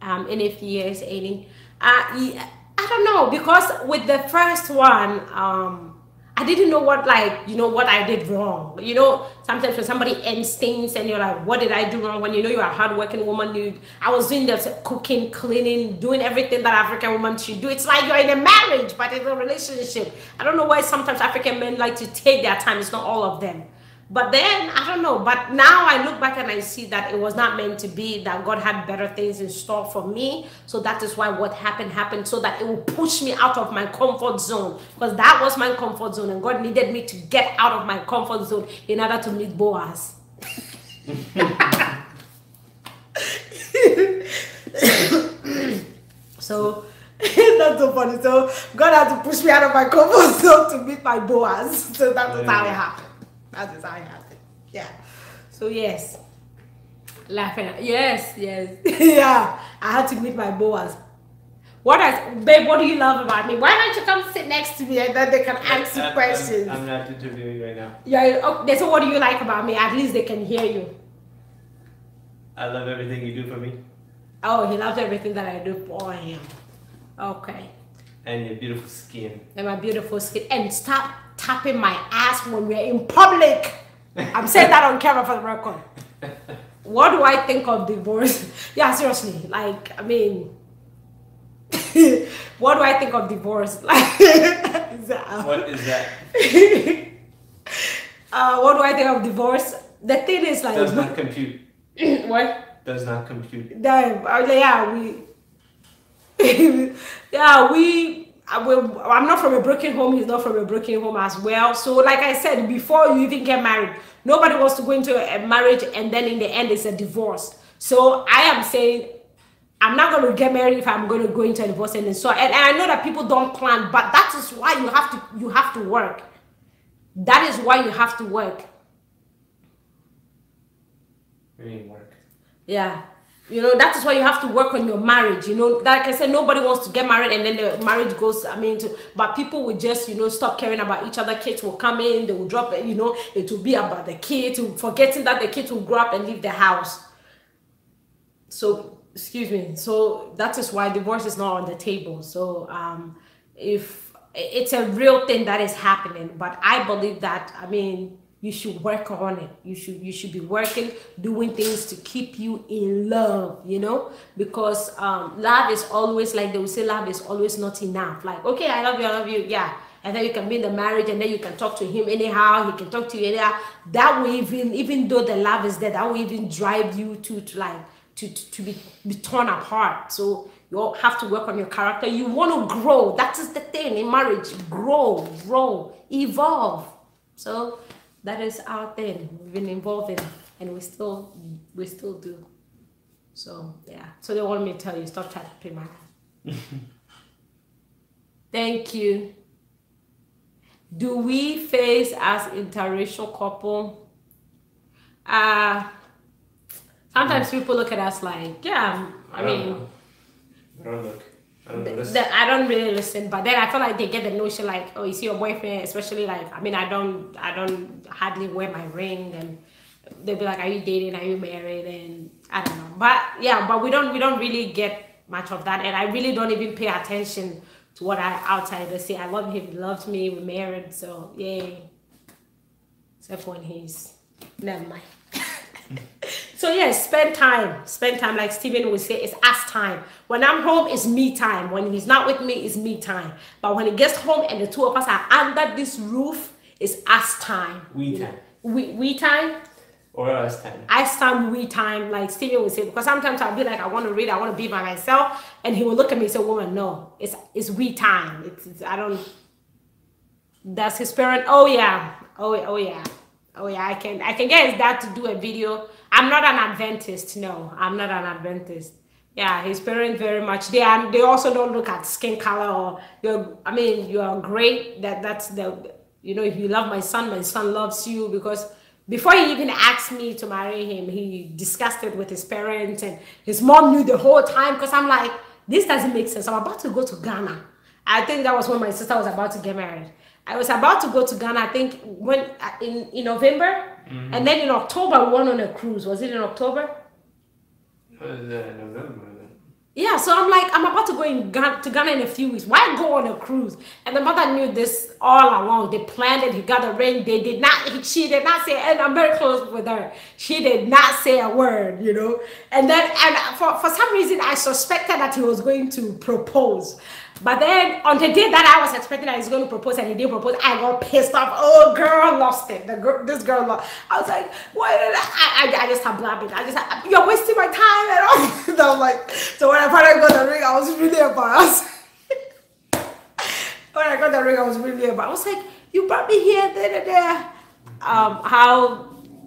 any fears? I don't know, because with the first one, I didn't know what, like, you know, what I did wrong. You know, sometimes when somebody ends things and you're like, what did I do wrong? When you know you're a hardworking woman, I was doing the cooking, cleaning, doing everything that African women should do. It's like you're in a marriage, but in a relationship. I don't know why sometimes African men like to take their time. It's not all of them. But then, I don't know, but now I look back and I see that it was not meant to be, that God had better things in store for me. So that is why what happened, so that it will push me out of my comfort zone. Because that was my comfort zone, and God needed me to get out of my comfort zone in order to meet Boaz. So, that's so funny. So, God had to push me out of my comfort zone to meet my Boaz. So that was how it happened. That is how it happened. Yeah. So yes. Laughing. Yes. Yeah. I had to meet my Boaz. Babe, what do you love about me? Why don't you come sit next to me and then they can answer questions? I'm not interviewing right now. Yeah. Okay, so what do you like about me? At least they can hear you. I love everything you do for me. Oh, he loves everything that I do for him. Okay. And your beautiful skin. And my beautiful skin. And stop tapping my ass when we're in public. I'm saying that on camera for the record. What do I think of divorce? Yeah, seriously. Like, I mean, what do I think of divorce? Like, what is that? What do I think of divorce? The thing is, like, does not compute. What? Does not compute. I'm not from a broken home. He's not from a broken home as well. So, like I said, before you even get married, nobody wants to go into a marriage and then in the end it's a divorce. So I am saying I'm not going to get married if I'm going to go into a divorce and so. And I know that people don't plan, but that is why you have to work. That is why you have to work. Really work. Yeah. You know, that is why you have to work on your marriage. You know, like I said, nobody wants to get married and then the marriage goes, but people will just, stop caring about each other. Kids will come in, they will drop it, it will be about the kids, forgetting that the kids will grow up and leave the house. So, excuse me. So that is why divorce is not on the table. So, if it's a real thing that is happening, but I believe that, you should work on it. You should be working, doing things to keep you in love, because love is always, like they will say, love is always not enough. Like, okay, I love you, yeah. And then you can be in the marriage and then you can talk to him anyhow, he can talk to you anyhow. That will even though the love is there, that will even drive you to be torn apart. So you all have to work on your character. You want to grow. That is the thing in marriage. Grow, evolve. So that is our thing. We've been involved in, and we still do. So yeah. So they want me to tell you, stop tapping my hand. Thank you. Do we face as interracial couple? Sometimes people look at us like, yeah. I don't look. I don't really listen, but then I feel like they get the notion like, oh, you see your boyfriend, especially like, I don't hardly wear my ring, and they'll be like, are you dating? Are you married? And I don't know, but yeah, but we don't really get much of that, and I really don't even pay attention to what outsiders say. I love him, he loves me, we're married, so yay. Except when he's never mind. So yeah, spend time. Like Stephen would say, it's us time. When I'm home, it's me time. When he's not with me, it's me time. But when he gets home and the two of us are under this roof, it's us time. We time. We time. Or us time. Us time, we time, like Stephen would say. Because sometimes I'll be like, I want to read, I want to be by myself. And he will look at me and say, woman, no, it's we time. That's his parent. Oh yeah. I can get his dad to do a video. I'm not an Adventist. No, I'm not an Adventist. Yeah, his parents very much. They also don't look at skin color or you're great. That's the if you love my son loves you, because before he even asked me to marry him, he discussed it with his parents, and his mom knew the whole time, because I'm like, this doesn't make sense. I'm about to go to Ghana. I think that was when my sister was about to get married. I was about to go to Ghana, I think, when in November, and then in October we went on a cruise. Was it in October? November. Yeah, so I'm like, I'm about to go to Ghana in a few weeks. Why go on a cruise? And the mother knew this all along. They planned it. He got a ring. She did not say, and I'm very close with her. She did not say a word, And then, for some reason, I suspected that he was going to propose. But then on the day that I was expecting that he was going to propose and he didn't propose, I got pissed off. Oh, girl, lost it. This girl lost. I was like, why did I just have blabbing. You're wasting my time and all. And I was like, so when I finally got the ring, I was really embarrassed. When I got the ring, I was really embarrassed. I was like, you brought me here,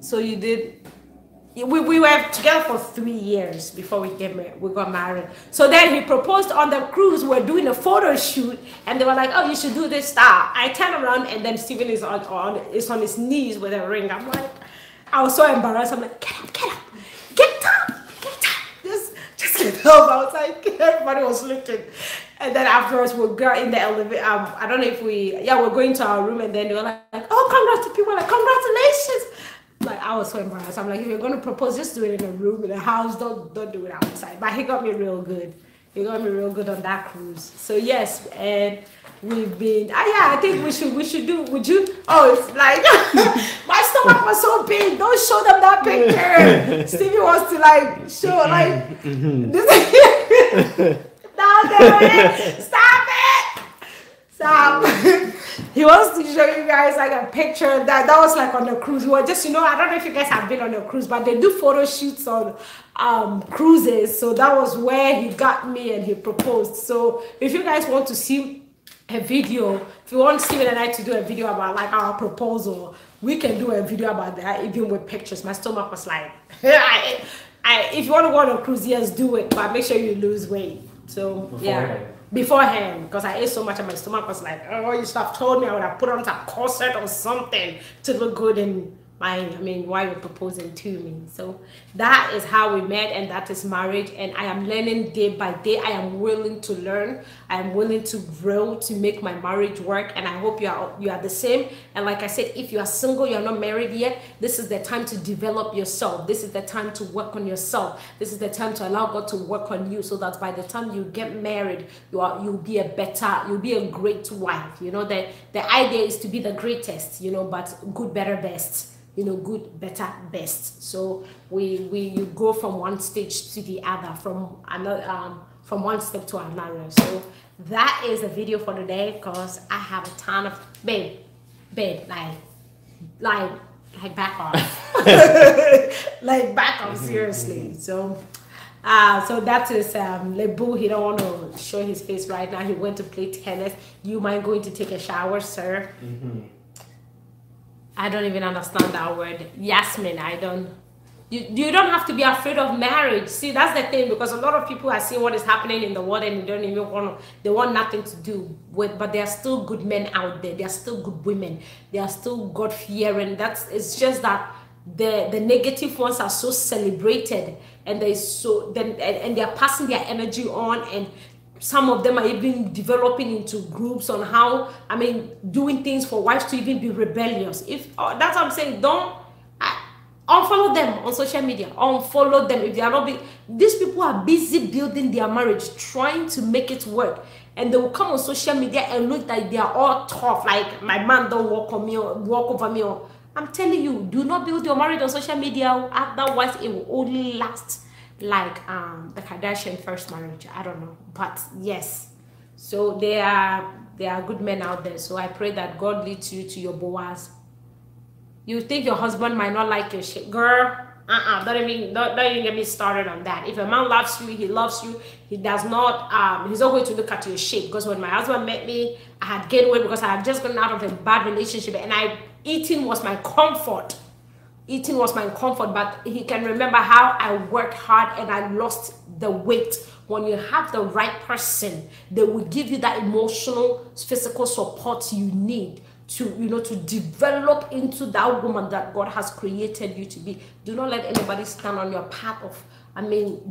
so you did. We were together for 3 years before we got married. So then he proposed on the cruise. We're doing a photo shoot, and they were like, "Oh, you should do this style." I turn around, and then Stephen is on his knees with a ring. I'm like, I was so embarrassed. I'm like, get up, just get up. I was like, everybody was looking. And then afterwards, we got in the elevator. I don't know if we're going to our room, and then they were like, "Oh, congrats!" People were like, "Congratulations!" Like, I was so embarrassed. I'm like, if you're going to propose, just do it in a room, in a house. Don't do it outside. But he got me real good. You're gonna be real good on that cruise. So yes, and we've been. Yeah, I think we should do. Would you? Oh, it's like my stomach was so big. Don't show them that picture. Stevie wants to like show like this. Down there. Stop it. Stop. He wants to show you guys like a picture that was like on the cruise. Well, just I don't know if you guys have been on a cruise, but they do photo shoots on cruises. So that was where he got me and he proposed. So if you guys want to see a video, if you want Steven and I to do a video about like our proposal, we can do a video about that, even with pictures. My stomach was like, if you want to go on a cruise, yes, do it, but make sure you lose weight. So yeah. Beforehand, because I ate so much and my stomach was like, oh, you should have told me. I would have put on some corset or something to look good in while you're proposing to me. So that is how we met, and that is marriage. And I am learning day by day. I am willing to learn. I am willing to grow to make my marriage work. And I hope you are the same. And like I said, if you are single, you're not married yet, this is the time to develop yourself. This is the time to work on yourself. This is the time to allow God to work on you, so that by the time you get married, you'll be a great wife. The idea is to be the greatest, but good, better, best. Good, better, best. So you go from one stage to the other, from one step to another. So that is a video for today, because I have a ton of babe, like back off, like back off, seriously. So that is Lebu. He don't want to show his face right now. He went to play tennis. You mind going to take a shower, sir? I don't even understand that word. Yasmin, you don't have to be afraid of marriage. See, that's the thing, because a lot of people are seeing what is happening in the world and they want nothing to do with, but there are still good men out there. There are still good women. They are still God-fearing. It's just that the negative ones are so celebrated, and they are passing their energy on, and some of them are even developing into groups on how, doing things for wives to even be rebellious. That's what I'm saying. Don't unfollow them on social media. Unfollow them if they are not. These people are busy building their marriage, trying to make it work, and they will come on social media and look like they are all tough. Like, my man don't walk on me or walk over me. I'm telling you, do not build your marriage on social media. Otherwise, it will only last like the Kardashian first marriage. I don't know, but yes. So there are good men out there. So I pray that God leads you to your Boaz. You think your husband might not like your shit, girl? Don't even get me started on that. If a man loves you, he loves you. He does not. He's not going to look at your shape. Because when my husband met me, I had gained weight because I had just gotten out of a bad relationship, and eating was my comfort. Eating was my comfort, but he can remember how I worked hard and I lost the weight. When you have the right person, they will give you that emotional, physical support you need to develop into that woman that God has created you to be. Do not let anybody stand on your path of,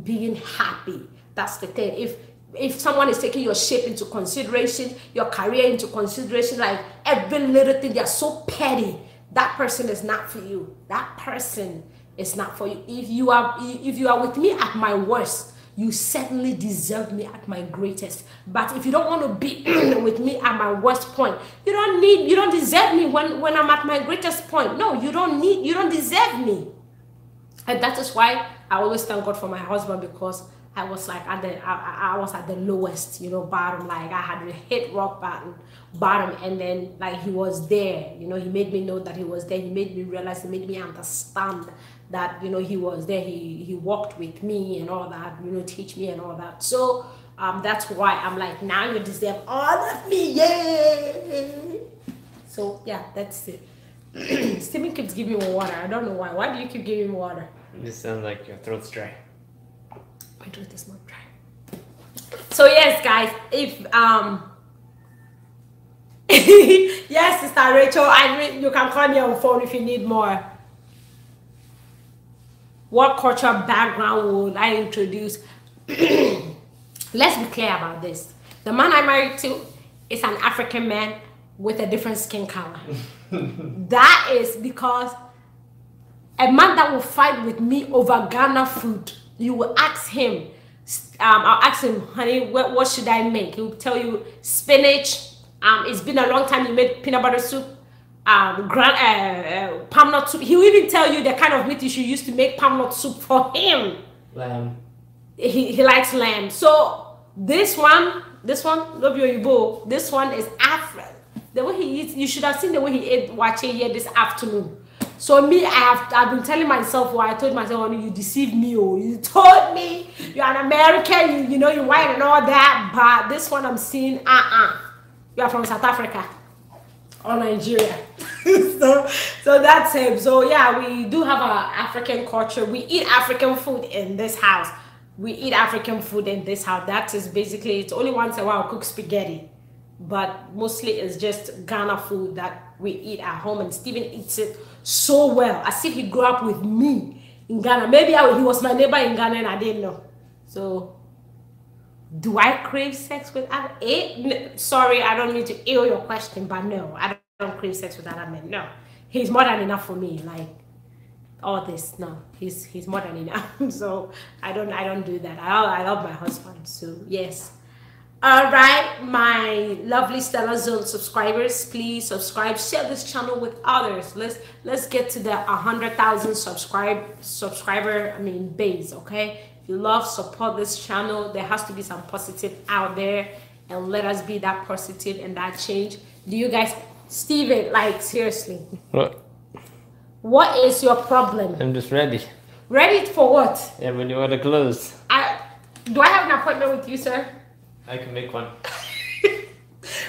being happy. That's the thing. If someone is taking your shape into consideration, your career into consideration, like every little thing, they are so petty. That person is not for you. That person is not for you. If you are with me at my worst, you certainly deserve me at my greatest. But if you don't want to be with me at my worst point, you don't deserve me when I'm at my greatest point. No, you don't deserve me. And that is why I always thank God for my husband, because I was like I was at the lowest, bottom. Like I had hit rock bottom, and then like he was there. He made me know that he was there. He made me realize. He made me understand that he was there. He walked with me and all that. Teach me and all that. So that's why I'm like, now you deserve all of me, yay! So yeah, that's it. Stephen keeps giving me water. I don't know why. Why do you keep giving me water? You sound like your throat's dry. My throat is not dry. So yes, guys, if yes, Sister Rachel, you can call me on phone if you need more. What cultural background would I introduce? Let's be clear about this. The man I married to is an African man with a different skin color. That is because a man that will fight with me over Ghana food, you will ask him, I'll ask him, honey, what should I make? He'll tell you spinach. It's been a long time you made peanut butter soup. Palm nut soup. He'll even tell you the kind of meat you should use to make palm nut soup for him. Lamb. He likes lamb. So this one, love your bowl. This one is Afro. The way he eats, you should have seen the way he ate watching here this afternoon. So me, I've been telling myself, I told myself, honey, you deceived me, you told me you're an American, you know, you're white and all that, but this one I'm seeing, you are from South Africa or Nigeria. so that's him. So yeah, we do have our African culture. We eat African food in this house. That is basically, it's only once in a while I cook spaghetti, but mostly it's just Ghana food that we eat at home, and Stephen eats it so well, as if he grew up with me in Ghana. Maybe he was my neighbor in Ghana and I didn't know. So do I crave sex with other men? Sorry, I don't mean to ill your question, but no, I don't crave sex with other men. No, he's more than enough for me. Like all this, no, he's more than enough. So I don't do that. I love my husband. So yes. All right, my lovely Stella Zone subscribers, please subscribe, share this channel with others. Let's get to the 100,000 subscriber base. Okay, if you love, support this channel. There has to be some positive out there, and let us be that positive and that change. Do you guys, Steven, like seriously, what is your problem? I'm just ready. Ready for what? Yeah, when you order clothes. Do I have an appointment with you, sir? I can make one.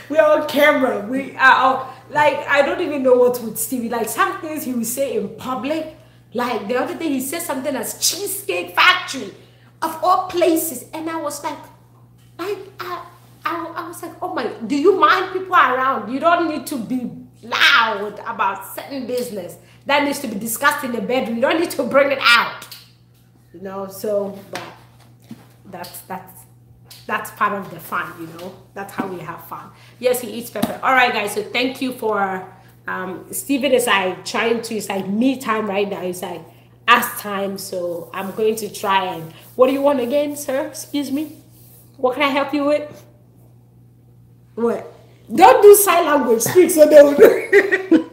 We are on camera. We are like, I don't even know what with Stevie. Like some things he will say in public. Like the other day he said something as Cheesecake Factory of all places, and I was like I was like, oh my, do you mind people around? You don't need to be loud about certain business that needs to be discussed in the bedroom. You don't need to bring it out. You know, so but that's part of the fun, you know. That's how we have fun. Yes, he eats pepper. All right, guys. So thank you for Stephen is like trying to. It's like me time right now. It's like us time. So I'm going to try and. What do you want again, sir? Excuse me. What can I help you with? What? Don't do sign language. Speak so they will do.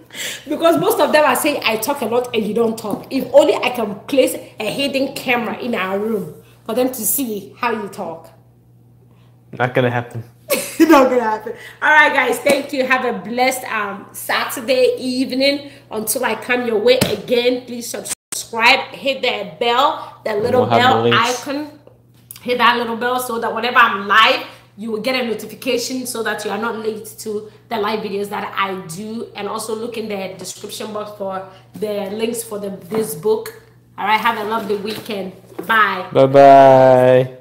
Because most of them are saying I talk a lot and you don't talk. If only I can place a hidden camera in our room for them to see how you talk. Not gonna happen. Not gonna happen. All right, guys. Thank you. Have a blessed Saturday evening. Until I come your way again, please subscribe. Hit that bell, that little bell icon. Hit that little bell so that whenever I'm live, you will get a notification so that you are not late to the live videos that I do. And also look in the description box for the links for this book. All right. Have a lovely weekend. Bye. Bye bye.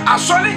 Asole.